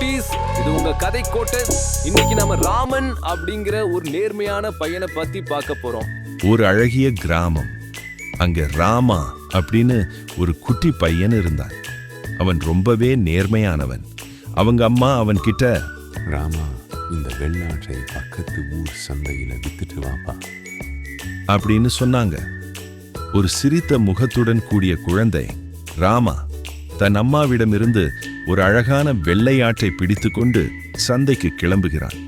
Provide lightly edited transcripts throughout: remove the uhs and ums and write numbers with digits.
குட்டீஸ், இது உங்க கதை கோட்டை. இன்னைக்கு நம்ம ராமன் அப்படிங்கிற ஒரு நேர்மையான பையனை பத்தி பார்க்க போறோம். ஒரு அழகிய கிராமம். அங்க ராமா அப்படின்னு ஒரு குட்டி பையன் இருந்தான். அவன் ரொம்பவே நேர்மையானவன். அவங்க அம்மா அவன் கிட்ட, ராமா, இந்த வெள்ளாற்றை பக்கத்து ஊர் சந்தையில வித்துட்டு வாப்பா அப்படின்னு சொன்னாங்க. ஒரு சிரித்த முகத்துடன் கூடிய குழந்தை ராமா தன் அம்மாவிடமிருந்து ஒரு அழகான வெள்ளையாட்டை பிடித்து கொண்டு சந்தைக்கு கிளம்புகிறான்.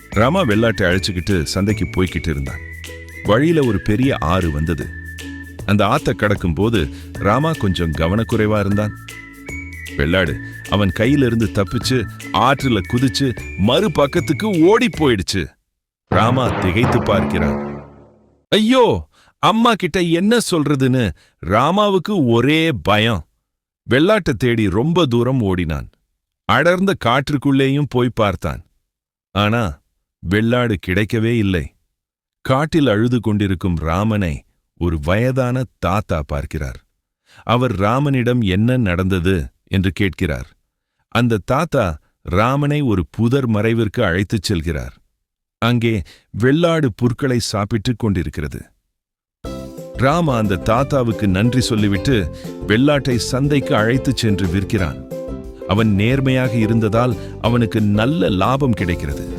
ராமா வெள்ளாட்டை அழைச்சுக்கிட்டு சந்தைக்கு போய்கிட்டு இருந்தான். வழியில ஒரு பெரிய ஆறு வந்தது. அந்த ஆத்தை கடக்கும் போது ராமா கொஞ்சம் கவனக்குறைவா இருந்தான். வெள்ளாடு அவன் கையிலிருந்து தப்பிச்சு ஆற்றுல குதிச்சு மறுபக்கத்துக்கு ஓடி போயிடுச்சு. ராமா திகைத்து பார்க்கிறான். ஐயோ, அம்மா கிட்ட என்ன சொல்றதுன்னு ராமாவுக்கு ஒரே பயம். வெள்ளாட்டை தேடி ரொம்ப தூரம் ஓடினான். அடர்ந்த காற்றுக்குள்ளேயும் போய் பார்த்தான். ஆனா வெள்ளாடு கிடைக்கவே இல்லை. காட்டில் அழுது கொண்டிருக்கும் ராமனை ஒரு வயதான தாத்தா பார்க்கிறார். அவர் ராமனிடம் என்ன நடந்தது என்று கேட்கிறார். அந்த தாத்தா ராமனை ஒரு புதர் மறைவிற்கு அழைத்துச் செல்கிறார். அங்கே வெள்ளாடு புற்களை சாப்பிட்டுக் கொண்டிருக்கிறது. ராமா அந்த தாத்தாவுக்கு நன்றி சொல்லிவிட்டு வெள்ளாட்டை சந்தைக்கு அழைத்துச் சென்று விற்கிறான். அவன் நேர்மையாக இருந்ததால் அவனுக்கு நல்ல லாபம் கிடைக்கிறது.